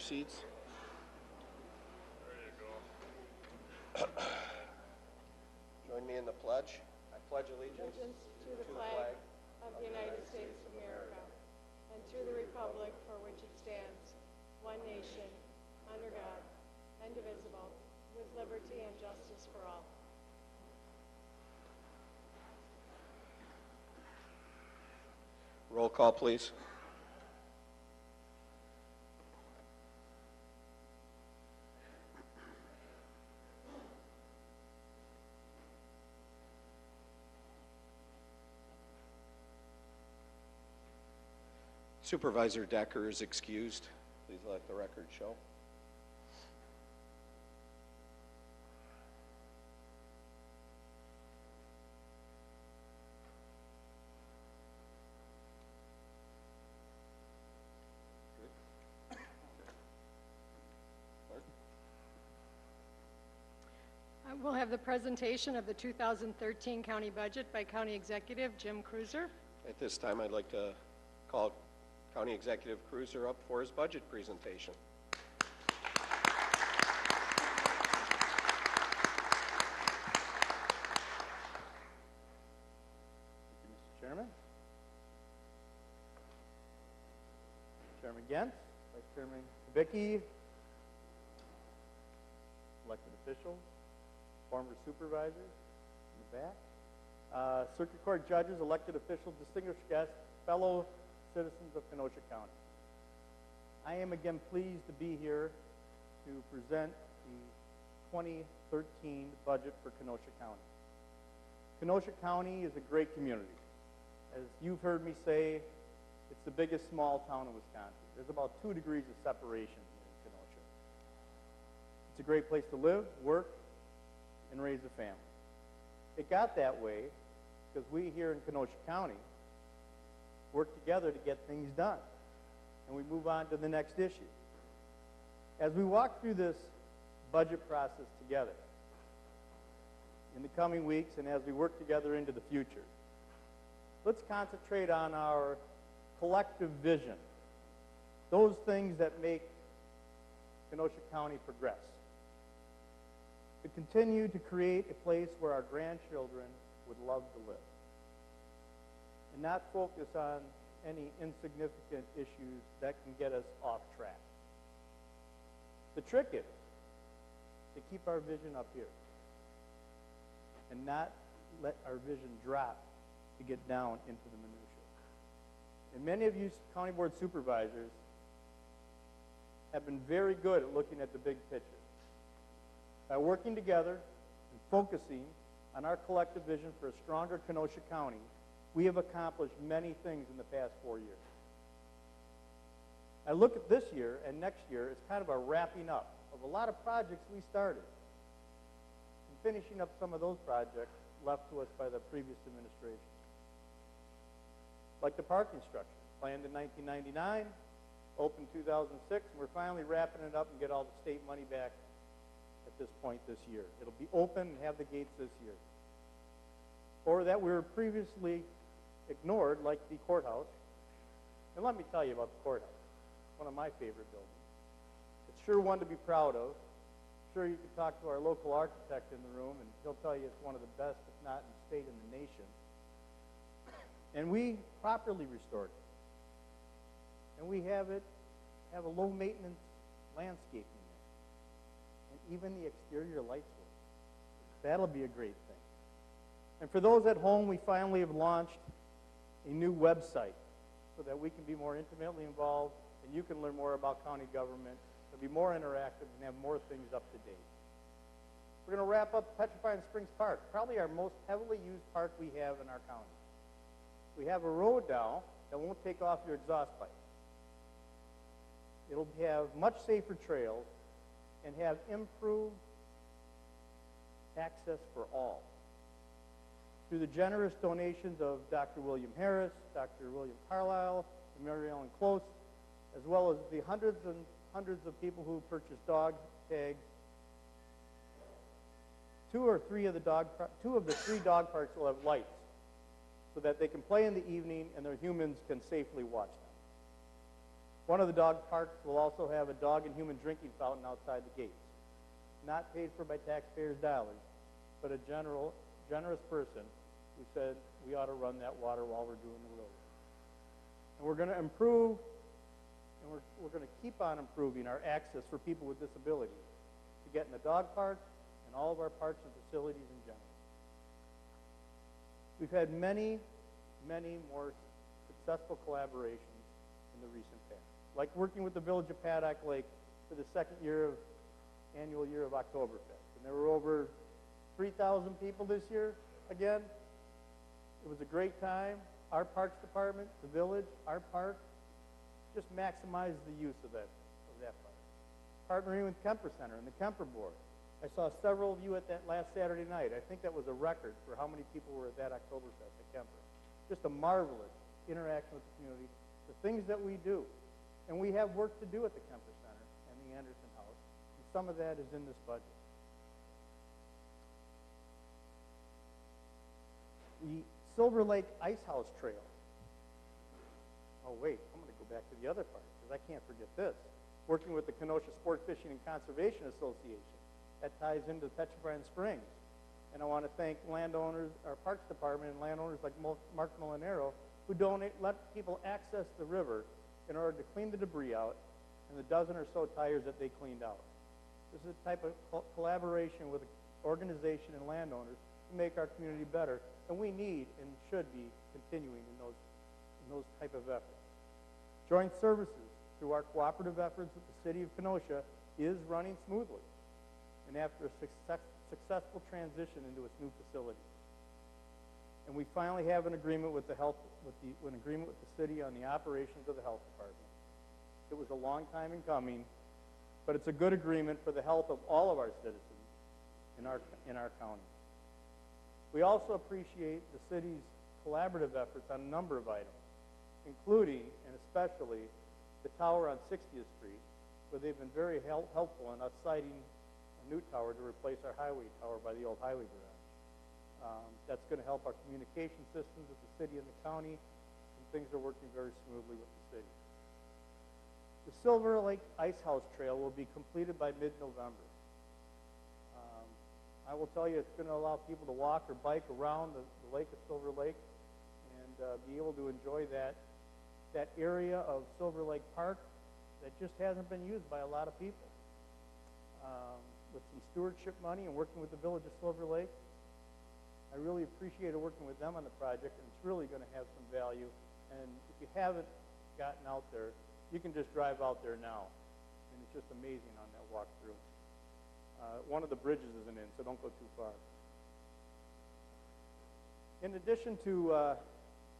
seats. Join me in the pledge. I pledge allegiance to the flag of the United States of America and to the republic for which it stands, one nation, under God, indivisible, with liberty and justice for all. Roll call, please. Supervisor Decker is excused. Please let the record show. We'll have the presentation of the 2013 county budget by County Executive Jim Kreuser. At this time, I'd like to call County Executive Kreuser up for his budget presentation. Thank you, Mr. Chairman. Chairman Gent, Vice Chairman Kubicki, elected officials, former supervisors in the back, circuit court judges, elected officials, distinguished guests, fellow citizens of Kenosha County. I am again pleased to be here to present the 2013 budget for Kenosha County. Kenosha County is a great community. As you've heard me say, it's the biggest small town in Wisconsin. There's about 2 degrees of separation here in Kenosha. It's a great place to live, work, and raise a family. It got that way because we here in Kenosha County work together to get things done, and we move on to the next issue. As we walk through this budget process together in the coming weeks and as we work together into the future, let's concentrate on our collective vision, those things that make Kenosha County progress, to continue to create a place where our grandchildren would love to live, and not focus on any insignificant issues that can get us off track. The trick is to keep our vision up here and not let our vision drop to get down into the minutia. And many of you county board supervisors have been very good at looking at the big picture. By working together and focusing on our collective vision for a stronger Kenosha County, we have accomplished many things in the past 4 years. I look at this year and next year as kind of a wrapping up of a lot of projects we started and finishing up some of those projects left to us by the previous administration. Like the parking structure, planned in 1999, opened 2006, and we're finally wrapping it up and get all the state money back at this point this year. It'll be open and have the gates this year. Or that we were previously ignored, like the courthouse. And let me tell you about the courthouse. One of my favorite buildings. It's sure one to be proud of. Sure, you can talk to our local architect in the room, and he'll tell you it's one of the best, if not in the state, in the nation. And we properly restored it. And we have a low-maintenance landscaping there. And even the exterior lights work. That'll be a great thing. And for those at home, we finally have launched a new website so that we can be more intimately involved and you can learn more about county government, and be more interactive and have more things up to date. We're going to wrap up Petrifying Springs Park, probably our most heavily used park we have in our county. We have a road now that won't take off your exhaust pipe. It'll have much safer trails and have improved access for all. Through the generous donations of Dr. William Harris, Dr. William Carlisle, and Mary Ellen Close, as well as the hundreds and hundreds of people who purchased dog tags, two of the three dog parks will have lights so that they can play in the evening and their humans can safely watch them. One of the dog parks will also have a dog and human drinking fountain outside the gates. Not paid for by taxpayers' dollars, but a generous person who said we ought to run that water while we're doing the road. And we're going to improve, and we're going to keep on improving our access for people with disabilities to get in the dog park and all of our parks and facilities in general. We've had many, many more successful collaborations in the recent past, like working with the Village of Paddock Lake for the annual year of Oktoberfest. And there were over 3,000 people this year again. It was a great time. Our Parks Department, the village, our park, just maximized the use of that park. Partnering with Kemper Center and the Kemper Board. I saw several of you at that last Saturday night. I think that was a record for how many people were at that Oktoberfest at Kemper. Just a marvelous interaction with the community, the things that we do. And we have work to do at the Kemper Center and the Anderson House. And some of that is in this budget. The Silver Lake Ice House Trail. Oh, wait, I'm going to go back to the other part because I can't forget this. Working with the Kenosha Sport Fishing and Conservation Association. That ties into Petrifran Springs. And I want to thank landowners, our Parks Department, and landowners like Mark Molinaro, who let people access the river in order to clean the debris out and the dozen or so tires that they cleaned out. This is a type of collaboration with an organization and landowners to make our community better, and we need and should be continuing in those type of efforts. Joint services through our cooperative efforts with the City of Kenosha is running smoothly, and after a successful transition into its new facility. And we finally have an agreement with the city on the operations of the health department. It was a long time in coming, but it's a good agreement for the health of all of our citizens in our county. We also appreciate the city's collaborative efforts on a number of items, including and especially the tower on 60th Street, where they've been very helpful in us siting a new tower to replace our highway tower by the old highway garage. That's going to help our communication systems with the city and the county, and things are working very smoothly with the city. The Silver Lake Ice House Trail will be completed by mid-November. I will tell you, it's going to allow people to walk or bike around the lake of Silver Lake and be able to enjoy that area of Silver Lake Park that just hasn't been used by a lot of people. With some stewardship money and working with the Village of Silver Lake, I really appreciated working with them on the project, and it's really going to have some value. And if you haven't gotten out there, you can just drive out there now, and it's just amazing on that walkthrough. One of the bridges isn't in, so don't go too far. In addition to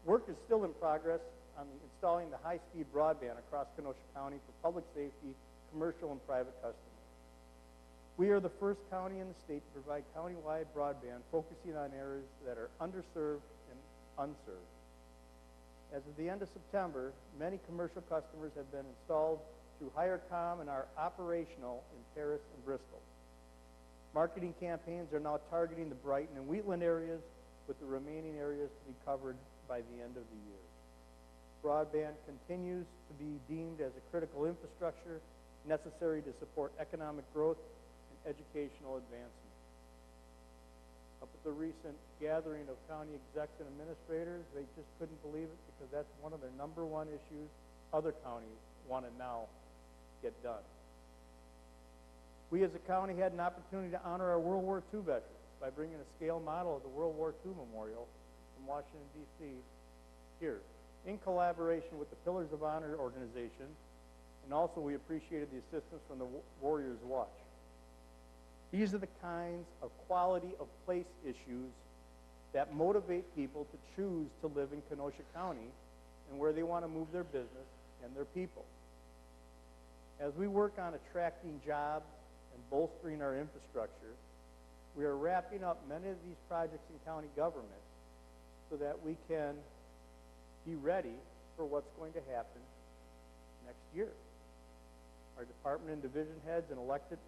work is still in progress on installing the high-speed broadband across Kenosha County for public safety, commercial, and private customers. We are the first county in the state to provide county-wide broadband focusing on areas that are underserved and unserved. As of the end of September, many commercial customers have been installed through HireCom and are operational in Paris and Bristol. Marketing campaigns are now targeting the Brighton and Wheatland areas, with the remaining areas to be covered by the end of the year. Broadband continues to be deemed as a critical infrastructure necessary to support economic growth and educational advancement. Up at the recent gathering of county execs and administrators, they just couldn't believe it because that's one of their number one issues other counties want to now get done. We as a county had an opportunity to honor our World War II veterans by bringing a scale model of the World War II Memorial from Washington, D.C. here, in collaboration with the Pillars of Honor organization, and also we appreciated the assistance from the Warriors Watch. These are the kinds of quality of place issues that motivate people to choose to live in Kenosha County and where they want to move their business and their people. As we work on attracting jobs and bolstering our infrastructure, we are wrapping up many of these projects in county government so that we can be ready for what's going to happen next year. Our department and division heads and elected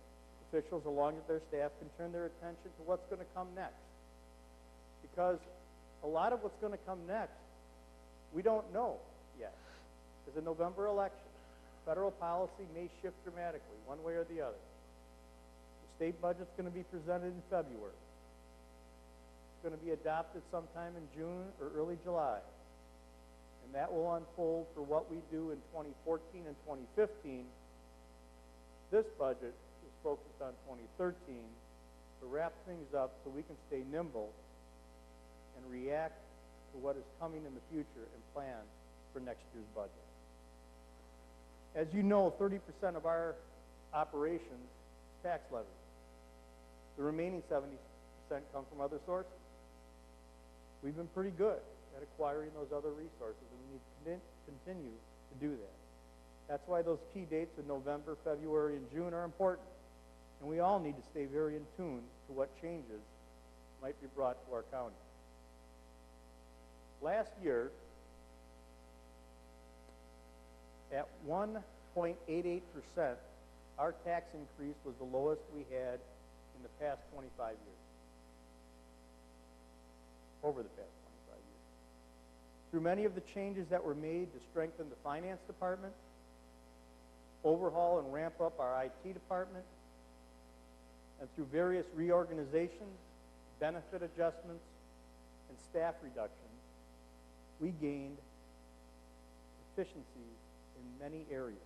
officials, along with their staff, can turn their attention to what's going to come next. Because a lot of what's going to come next, we don't know yet. There's a November election. Federal policy may shift dramatically, one way or the other. The state budget's going to be presented in February. It's going to be adopted sometime in June or early July. And that will unfold for what we do in 2014 and 2015. This budget is focused on 2013 to wrap things up so we can stay nimble and react to what is coming in the future and plan for next year's budget. As you know, 30% of our operations is tax levy. The remaining 70% come from other sources. We've been pretty good at acquiring those other resources, and we need to continue to do that. That's why those key dates of November, February, and June are important. And we all need to stay very in tune to what changes might be brought to our county. Last year, at 1.88%, our tax increase was the lowest we had in the past 25 years. Over the past 25 years. Through many of the changes that were made to strengthen the finance department, overhaul and ramp up our IT department, and through various reorganizations, benefit adjustments, and staff reductions, we gained efficiencies in many areas.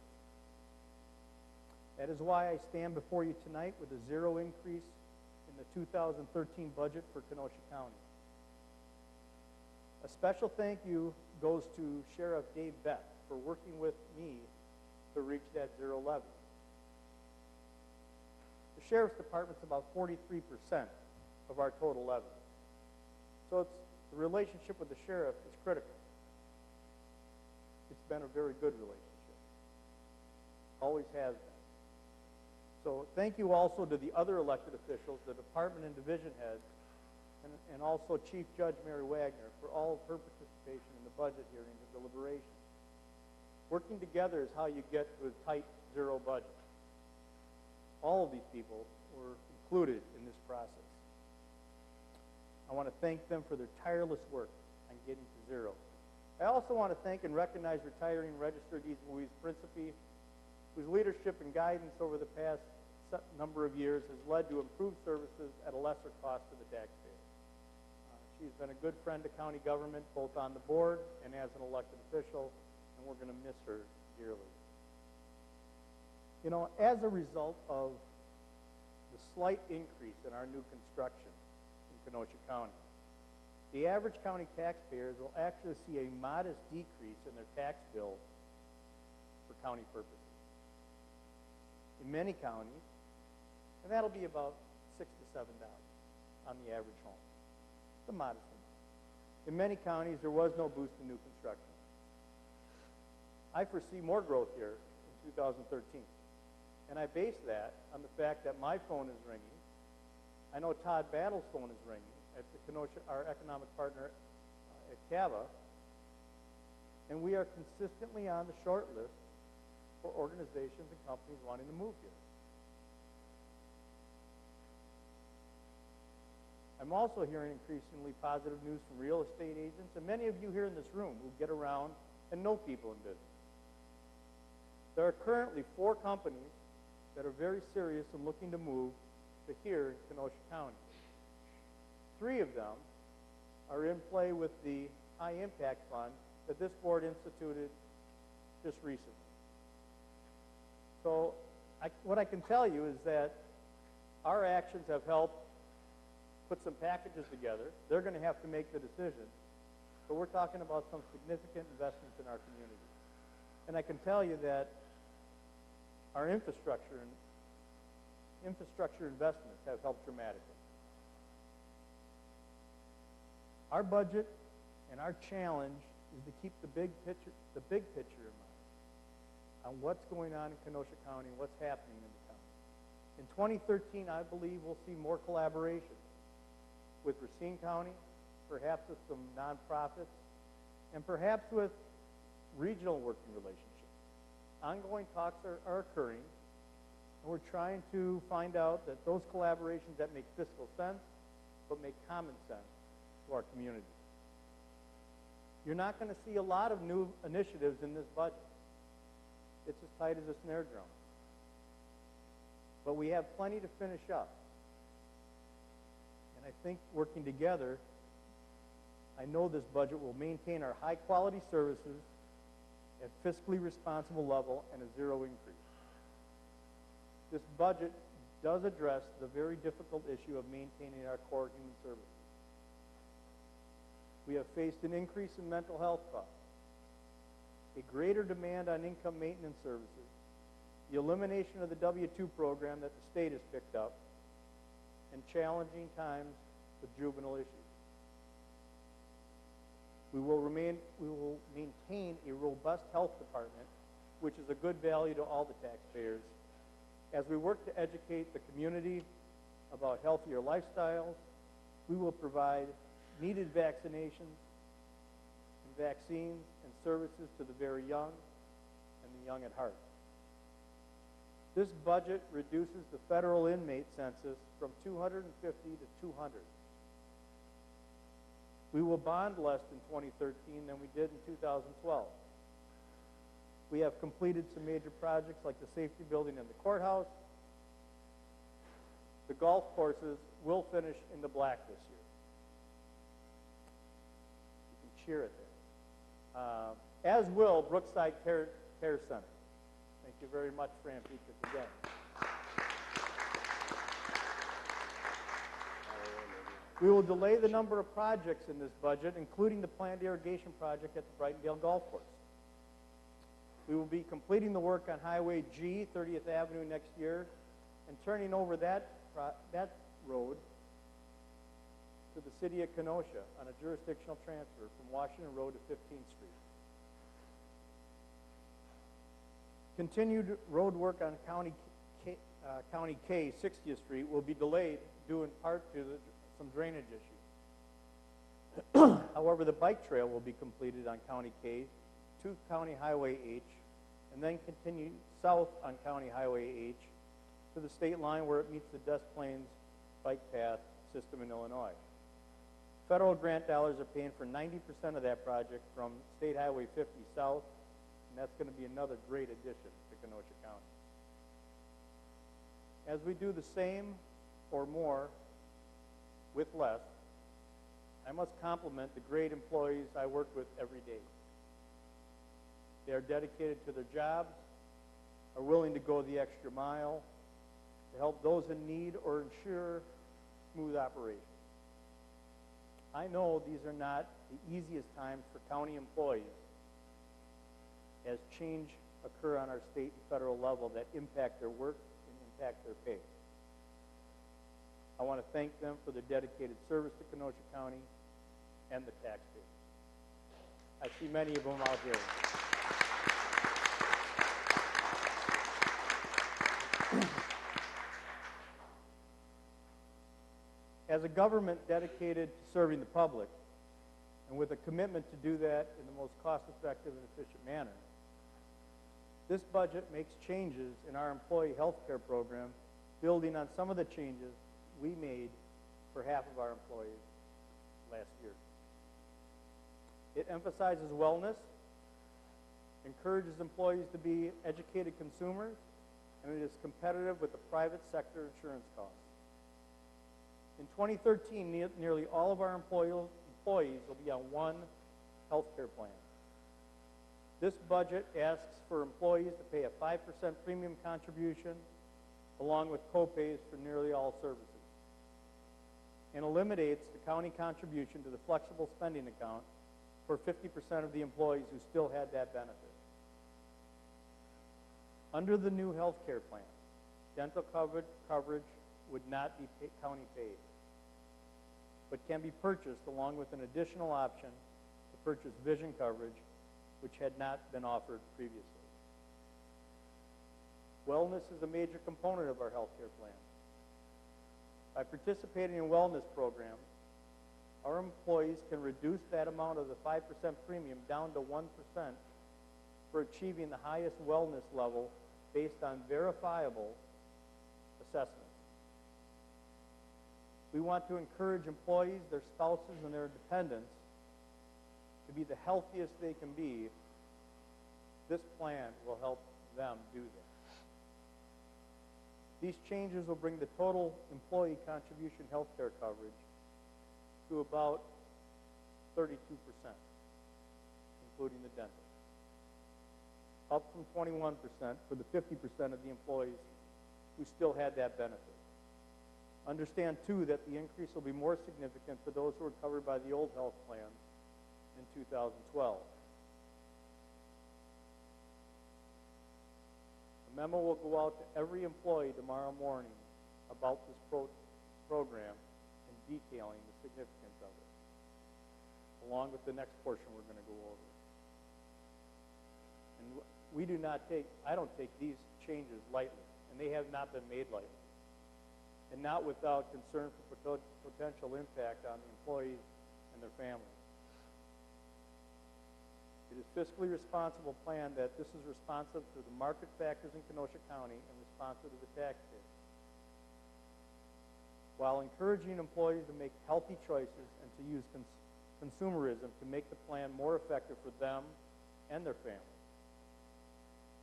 That is why I stand before you tonight with a zero increase in the 2013 budget for Kenosha County. A special thank you goes to Sheriff Dave Beck for working with me to reach that zero levy. The Sheriff's Department's about 43% of our total levy. So the relationship with the Sheriff is critical. It's been a very good relationship. Always has been. So thank you also to the other elected officials, the department and division heads, and also Chief Judge Mary Wagner for all of her participation in the budget hearings and deliberations. Working together is how you get to a tight zero budget. All of these people were included in this process. I want to thank them for their tireless work on getting to zero. I also want to thank and recognize retiring Register Deeds Louise Principe, whose leadership and guidance over the past number of years has led to improved services at a lesser cost to the taxpayer. She's been a good friend to county government, both on the board and as an elected official, and we're going to miss her dearly. You know, as a result of the slight increase in our new construction in Kenosha County, the average county taxpayers will actually see a modest decrease in their tax bill for county purposes. In many counties, and that'll be about $6 to $7 on the average home. It's a modest amount. In many counties, there was no boost in new construction. I foresee more growth here in 2013. And I base that on the fact that my phone is ringing. I know Todd Battle's phone is ringing at the Kenosha, our economic partner at CAVA. And we are consistently on the short list for organizations and companies wanting to move here. I'm also hearing increasingly positive news from real estate agents and many of you here in this room who get around and know people in business. There are currently 4 companies that are very serious and looking to move to here in Kenosha County. 3 of them are in play with the High Impact Fund that this board instituted just recently. So what I can tell you is that our actions have helped put some packages together. They're going to have to make the decision, but we're talking about some significant investments in our community. And I can tell you that our infrastructure investments have helped dramatically. Our budget and our challenge is to keep the big picture in mind on what's going on in Kenosha County and what's happening in the county. In 2013, I believe we'll see more collaboration with Racine County, perhaps with some nonprofits, and perhaps with regional working relationships. Ongoing talks are occurring, and we're trying to find out that those collaborations that make fiscal sense, but make common sense to our community. You're not going to see a lot of new initiatives in this budget. it's as tight as a snare drum. But we have plenty to finish up. And I think working together, I know this budget will maintain our high-quality services at fiscally responsible level and a zero increase. This budget does address the very difficult issue of maintaining our core human services. We have faced an increase in mental health costs, a greater demand on income maintenance services, the elimination of the W-2 program that the state has picked up, and challenging times with juvenile issues. We will maintain a robust health department, which is a good value to all the taxpayers, as we work to educate the community about healthier lifestyles. We will provide needed vaccinations and vaccines and services to the very young and the young at heart. This budget reduces the federal inmate census from 250 to 200. We will bond less in 2013 than we did in 2012. We have completed some major projects like the safety building in the courthouse. The golf courses will finish in the black this year. You can cheer it there. As will Brookside Care Center. Thank you very much, Fran Petras, again. We will delay the number of projects in this budget, including the planned irrigation project at the Brightendale Golf Course. We will be completing the work on Highway G, 30th Avenue next year, and turning over that road to the city of Kenosha on a jurisdictional transfer from Washington Road to 15th Street. Continued road work on County K, 60th Street, will be delayed due in part to some drainage issues. However, the bike trail will be completed on County K to County Highway H, and then continue south on County Highway H to the state line where it meets the Des Plaines bike path system in Illinois. Federal grant dollars are paying for 90% of that project from State Highway 50 south, and that's going to be another great addition to Kenosha County. As we do the same or more with less, I must compliment the great employees I work with every day. They are dedicated to their jobs, are willing to go the extra mile to help those in need or ensure smooth operation. I know these are not the easiest times for county employees as change occur on our state and federal level that impact their work and impact their pay. I want to thank them for their dedicated service to Kenosha County and the taxpayers. I see many of them out here. As a government dedicated to serving the public, and with a commitment to do that in the most cost-effective and efficient manner, this budget makes changes in our employee health care program, building on some of the changes we made for half of our employees last year. It emphasizes wellness, encourages employees to be educated consumers, and it is competitive with the private sector insurance costs. In 2013, nearly all of our employees will be on one health care plan. This budget asks for employees to pay a 5% premium contribution along with co-pays for nearly all services, and eliminates the county contribution to the flexible spending account for 50% of the employees who still had that benefit. Under the new health care plan, dental coverage would not be county paid, but can be purchased along with an additional option to purchase vision coverage, which had not been offered previously. Wellness is a major component of our health care plan. By participating in wellness programs, our employees can reduce that amount of the 5% premium down to 1% for achieving the highest wellness level based on verifiable assessments. We want to encourage employees, their spouses, and their dependents to be the healthiest they can be. This plan will help them do that. These changes will bring the total employee contribution health care coverage to about 32%, including the dental, up from 21% for the 50% of the employees who still had that benefit. Understand, too, that the increase will be more significant for those who were covered by the old health plans in 2012. A memo will go out to every employee tomorrow morning about this program and detailing the significance of it, along with the next portion we're going to go over. And I don't take these changes lightly, and they have not been made lightly, and not without concern for potential impact on the employees and their families. It is fiscally responsible plan that this is responsive to the market factors in Kenosha County and responsive to the taxpayer, while encouraging employees to make healthy choices and to use consumerism to make the plan more effective for them and their families.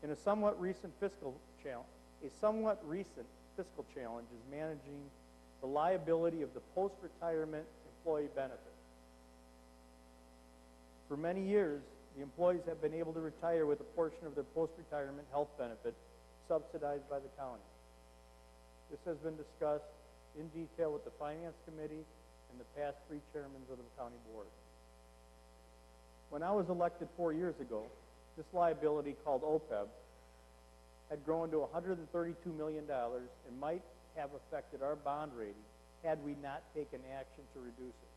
In a somewhat recent fiscal challenge is managing the liability of the post-retirement employee benefit. For many years, the employees have been able to retire with a portion of their post-retirement health benefit subsidized by the county. This has been discussed in detail with the Finance Committee and the past 3 chairmen of the county board. When I was elected 4 years ago, this liability, called OPEB, had grown to $132 million and might have affected our bond rating had we not taken action to reduce it.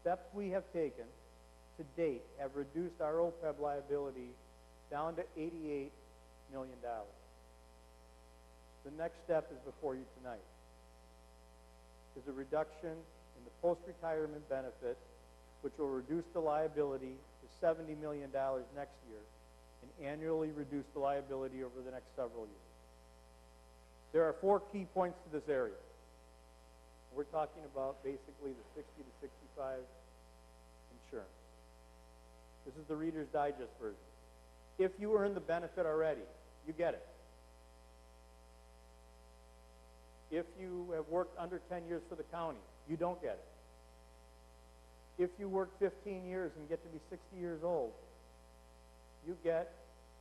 Steps we have taken to date have reduced our OPEB liability down to $88 million. The next step is before you tonight, is a reduction in the post-retirement benefit, which will reduce the liability to $70 million next year and annually reduce the liability over the next several years. There are 4 key points to this area. We're talking about basically the 60 to 65 insurance. This is the Reader's Digest version. If you earn the benefit already, you get it. If you have worked under 10 years for the county, you don't get it. If you work 15 years and get to be 60 years old, you get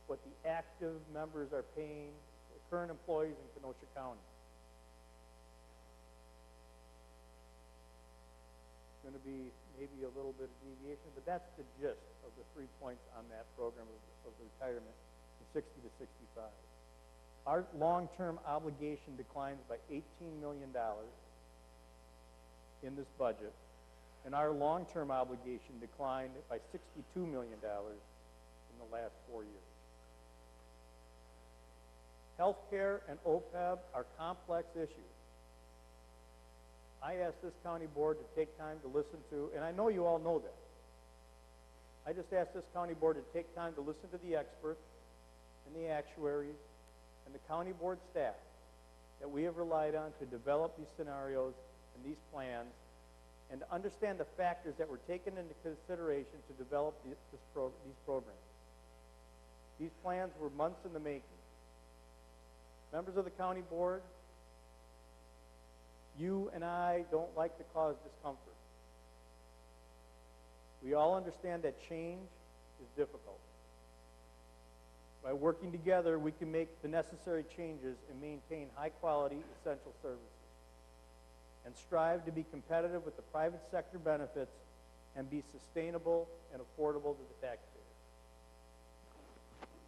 what the active members are paying the current employees in Kenosha County. It's going to be maybe a little bit of deviation, but that's the gist of the 3 points on that program of retirement from 60 to 65. Our long-term obligation declines by $18 million in this budget, and our long-term obligation declined by $62 million in the last 4 years. Healthcare and OPEB are complex issues. I asked this county board to take time to listen to, and I know you all know that. I just asked this county board to take time to listen to the experts and the actuaries and the county board staff that we have relied on to develop these scenarios and these plans, and to understand the factors that were taken into consideration to develop these programs. These plans were months in the making. Members of the county board, you and I don't like to cause discomfort. We all understand that change is difficult. By working together, we can make the necessary changes and maintain high-quality, essential services, and strive to be competitive with the private sector benefits and be sustainable and affordable to the taxpayer.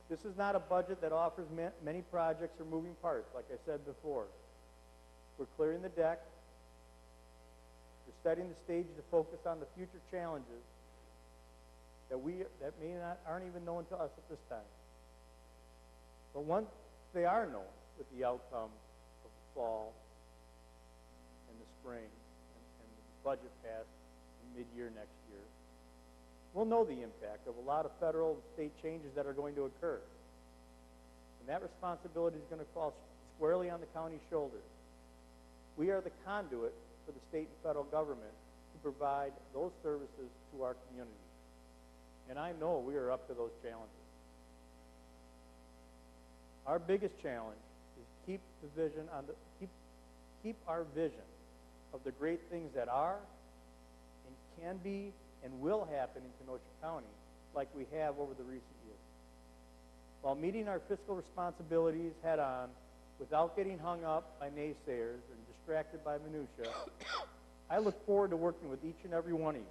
This is not a budget that offers many projects or moving parts, like I said before. We're clearing the deck. We're setting the stage to focus on the future challenges that aren't even known to us at this time. But once they are known, with the outcome of the fall and the spring and the budget passed in mid-year next year, we'll know the impact of a lot of federal and state changes that are going to occur. And that responsibility is going to fall squarely on the county's shoulders. We are the conduit for the state and federal government to provide those services to our community. And I know we are up to those challenges. Our biggest challenge is keep our vision of the great things that are and can be and will happen in Kenosha County like we have over the recent years. While meeting our fiscal responsibilities head on without getting hung up by naysayers and distracted by minutia, I look forward to working with each and every one of you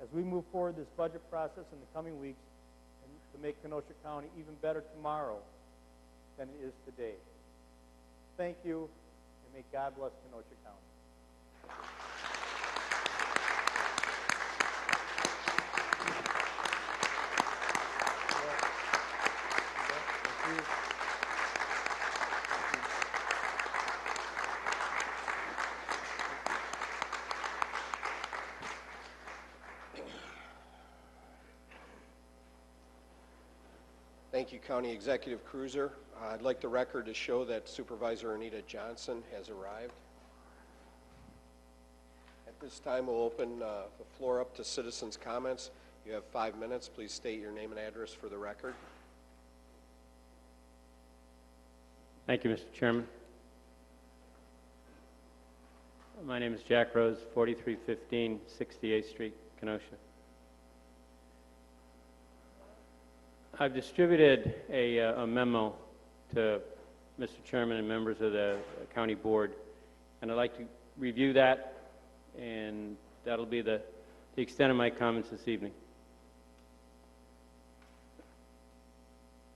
as we move forward this budget process in the coming weeks and to make Kenosha County even better tomorrow than it is today. Thank you, and may God bless Kenosha County. Thank you. Thank you, County Executive Kreuser. I'd like the record to show that Supervisor Anita Johnson has arrived. At this time, we'll open the floor up to citizens' comments. You have 5 minutes. Please state your name and address for the record. Thank you, Mr. Chairman. My name is Jack Rose, 4315 68th Street, Kenosha. I've distributed a memo to Mr. Chairman and members of the County Board, and I'd like to review that, and that'll be the extent of my comments this evening.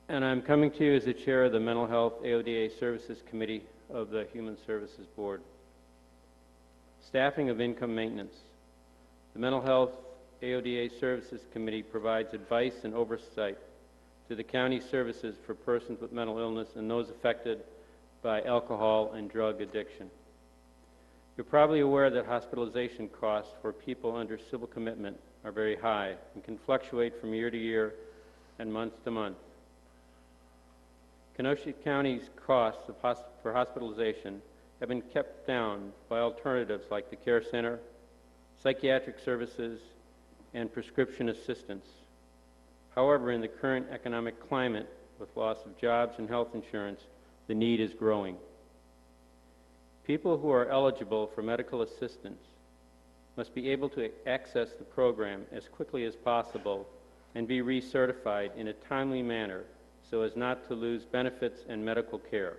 And I'm coming to you as the chair of the Mental Health AODA Services Committee of the Human Services Board. Staffing of income maintenance. The Mental Health AODA Services Committee provides advice and oversight to the county services for persons with mental illness and those affected by alcohol and drug addiction. You're probably aware that hospitalization costs for people under civil commitment are very high and can fluctuate from year to year and month to month. Kenosha County's costs for hospitalization have been kept down by alternatives like the Care Center, psychiatric services, and prescription assistance. However, in the current economic climate, with loss of jobs and health insurance, the need is growing. People who are eligible for medical assistance must be able to access the program as quickly as possible and be recertified in a timely manner so as not to lose benefits and medical care.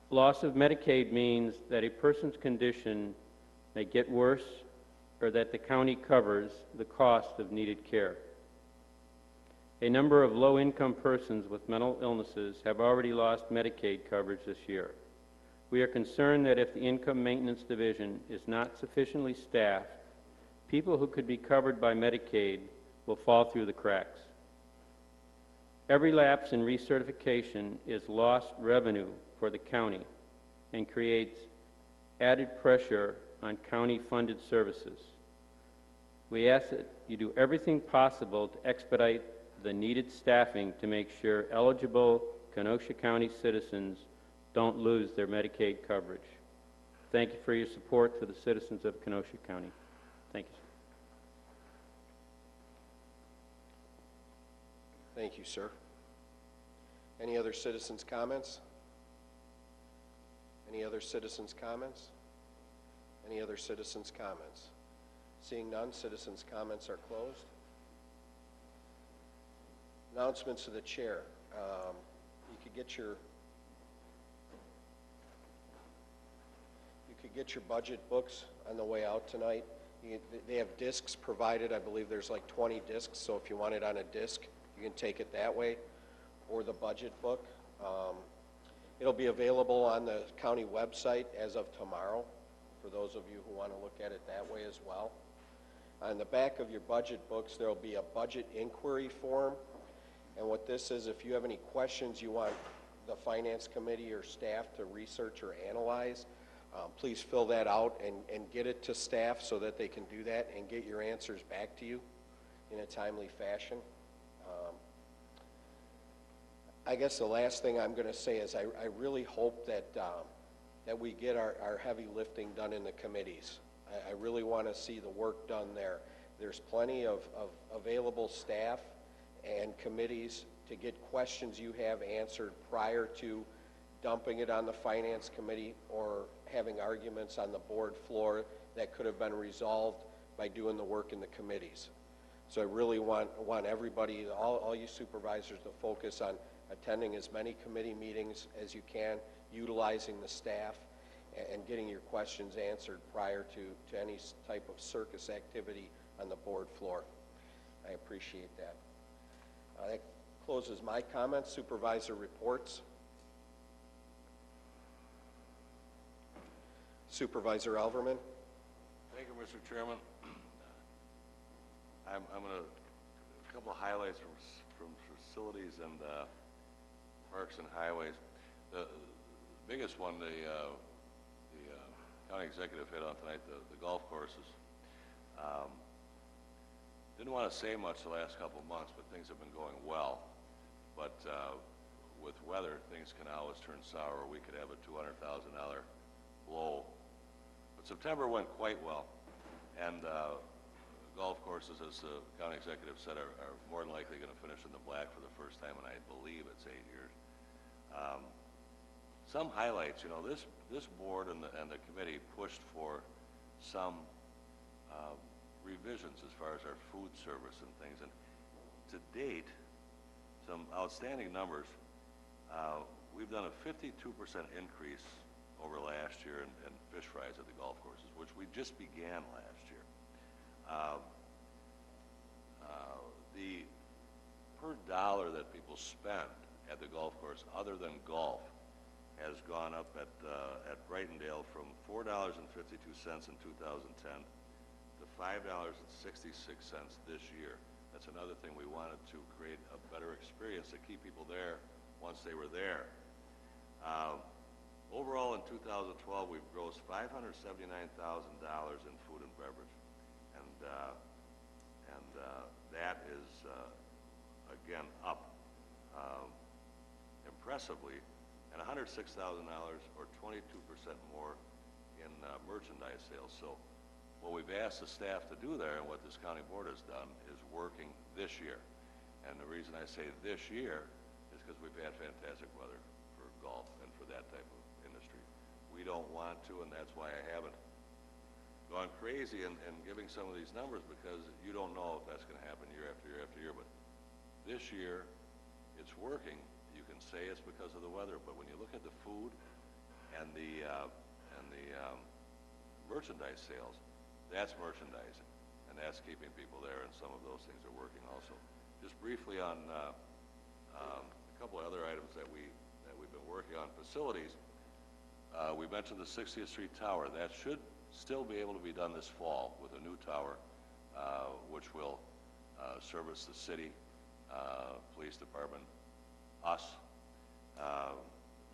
Loss of Medicaid means that a person's condition may get worse or that the county covers the cost of needed care. A number of low-income persons with mental illnesses have already lost Medicaid coverage this year. We are concerned that if the Income Maintenance Division is not sufficiently staffed, people who could be covered by Medicaid will fall through the cracks. Every lapse in recertification is lost revenue for the county and creates added pressure on county-funded services. We ask that you do everything possible to expedite the needed staffing to make sure eligible Kenosha County citizens don't lose their Medicaid coverage. Thank you for your support to the citizens of Kenosha County. Thank you, sir. Thank you, sir. Any other citizens' comments? Any other citizens' comments? Any other citizens' comments? Seeing none, citizens' comments are closed. Announcements of the chair. You could get your budget books on the way out tonight. They have discs provided. I believe there's like 20 discs, so if you want it on a disc, you can take it that way, or the budget book. It'll be available on the county website as of tomorrow, for those of you who want to look at it that way as well. On the back of your budget books, there'll be a budget inquiry form. And what this is, if you have any questions you want the Finance Committee or staff to research or analyze, please fill that out and get it to staff so that they can do that and get your answers back to you in a timely fashion. I guess the last thing I'm going to say is I really hope that that we get our heavy lifting done in the committees. I really want to see the work done there. There's plenty of available staff and committees to get questions you have answered prior to dumping it on the Finance Committee or having arguments on the board floor that could have been resolved by doing the work in the committees. So I really want everybody, all you supervisors, to focus on attending as many committee meetings as you can, utilizing the staff, and getting your questions answered prior to any type of circus activity on the board floor. I appreciate that. That closes my comments. Supervisor reports. Supervisor Elverman. Thank you, Mr. Chairman. I'm going to, a couple of highlights from facilities and parks and highways. The biggest one, the county executive hit on tonight, the golf courses. Didn't want to say much the last couple of months, but things have been going well. But with weather, things can always turn sour. We could have a $200,000 blow. But September went quite well, and golf courses, as the county executive said, are more than likely going to finish in the black for the first time, and I believe it's 8 years. Some highlights, you know, this board and the committee pushed for some revisions as far as our food service and things, and to date, some outstanding numbers. We've done a 52% increase over last year in fish fries at the golf courses, which we just began last year. The per dollar that people spend at the golf course, other than golf, has gone up at Brightondale from $4.52 in 2010 to $5.66 this year. That's another thing we wanted to create a better experience to keep people there once they were there. Overall, in 2012, we've grossed $579,000 in food and beverage, and that is again up impressively, and $106,000 or 22% more in merchandise sales. So what we've asked the staff to do there, and what this county board has done, is working this year. And the reason I say this year is because we've had fantastic weather for golf and for that type of industry. We don't want to, and that's why I haven't gone crazy in giving some of these numbers, because you don't know if that's going to happen year after year after year. But this year, it's working. You can say it's because of the weather, but when you look at the food and the merchandise sales, that's merchandising, and that's keeping people there, and some of those things are working also. Just briefly on a couple of other items that we've been working on. Facilities, we mentioned the 60th Street Tower. That should still be able to be done this fall with a new tower, which will service the city, police department, us,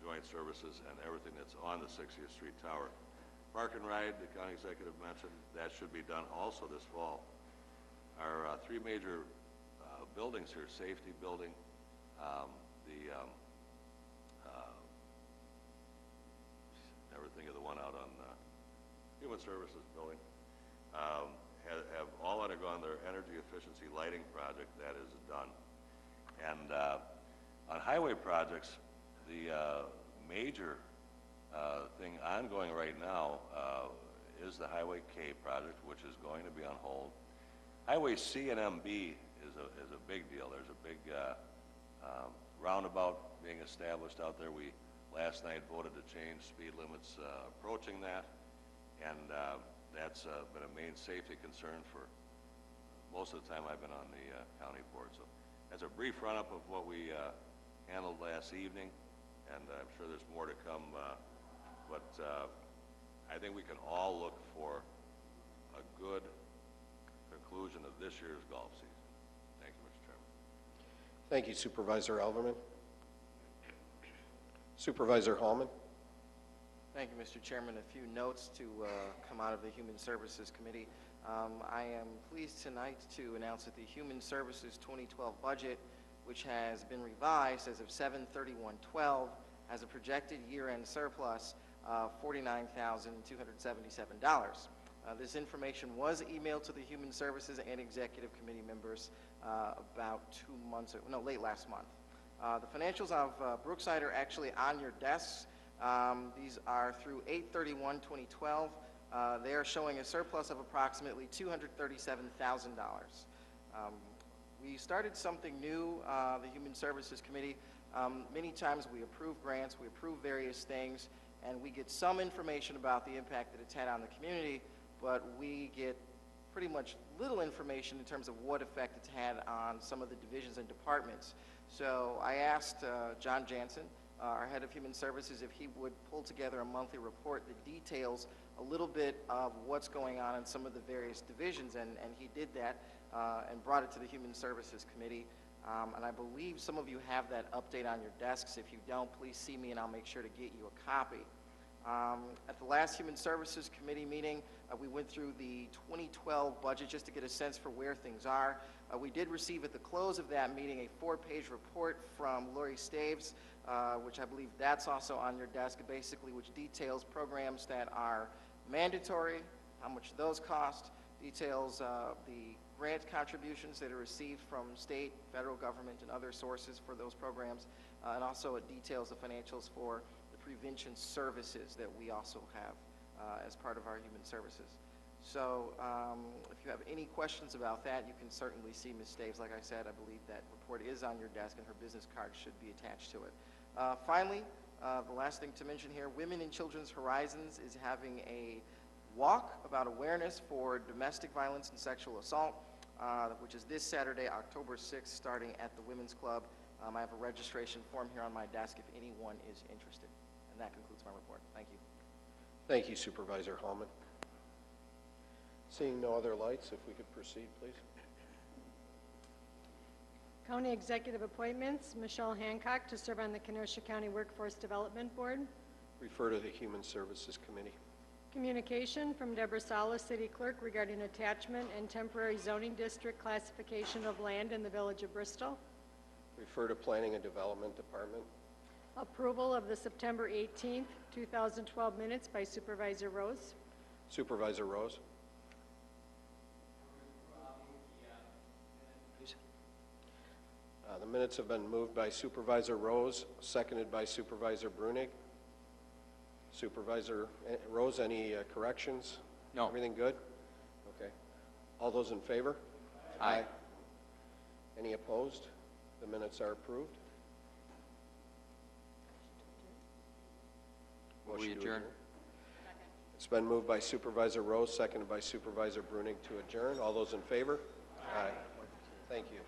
joint services, and everything that's on the 60th Street Tower. Park and Ride, the county executive mentioned, that should be done also this fall. Our three major buildings here, safety building, never think of the one out on Human Services building, have all undergone their energy efficiency lighting project. That is done. And on highway projects, the major thing ongoing right now is the Highway K project, which is going to be on hold. Highway C and MB is a big deal. There's a big roundabout being established out there. We last night voted to change speed limits approaching that, and that's been a main safety concern for most of the time I've been on the county board. So that's a brief run-up of what we handled last evening, and I'm sure there's more to come, but I think we can all look for a good conclusion of this year's golf season. Thank you, Mr. Chairman. Thank you, Supervisor Elverman. Supervisor Hallman. Thank you, Mr. Chairman. A few notes to come out of the Human Services Committee. I am pleased tonight to announce that the Human Services 2012 budget, which has been revised as of 7/31/12, has a projected year-end surplus of $49,277. This information was emailed to the Human Services and Executive Committee members about 2 months, no, late last month. The financials of Brookside are actually on your desks. These are through 8/31/2012. They are showing a surplus of approximately $237,000. We started something new, the Human Services Committee. Many times we approve grants, we approve various things, and we get some information about the impact that it's had on the community, but we get pretty much little information in terms of what effect it's had on some of the divisions and departments. So I asked John Jansen, our head of Human Services, if he would pull together a monthly report that details a little bit of what's going on in some of the various divisions, and he did that and brought it to the Human Services Committee. And I believe some of you have that update on your desks. If you don't, please see me and I'll make sure to get you a copy. At the last Human Services Committee meeting, we went through the 2012 budget just to get a sense for where things are. We did receive at the close of that meeting a 4-page report from Lori Staves, which I believe that's also on your desk, basically which details programs that are mandatory, how much those cost, details the grant contributions that are received from state, federal government, and other sources for those programs, and also it details the financials for the prevention services that we also have as part of our human services. So if you have any questions about that, you can certainly see Ms. Staves. Like I said, I believe that report is on your desk and her business card should be attached to it. Finally, the last thing to mention here, Women in Children's Horizons is having a walk about awareness for domestic violence and sexual assault, which is this Saturday, October 6th, starting at the Women's Club. I have a registration form here on my desk if anyone is interested. And that concludes my report. Thank you. Thank you, Supervisor Hallman. Seeing no other lights, if we could proceed, please. County Executive Appointments, Michelle Hancock to serve on the Kenosha County Workforce Development Board. Refer to the Human Services Committee. Communication from Deborah Salas, City Clerk, regarding attachment and temporary zoning district classification of land in the Village of Bristol. Refer to Planning and Development Department. Approval of the September 18th, 2012 minutes by Supervisor Rose. Supervisor Rose. The minutes have been moved by Supervisor Rose, seconded by Supervisor Brunig. Supervisor Rose, any corrections? No. Everything good? Okay. All those in favor? Aye. Any opposed? The minutes are approved. We Motion to adjourn. It's been moved by Supervisor Rose, seconded by Supervisor Brunig to adjourn. All those in favor? Aye. Thank you.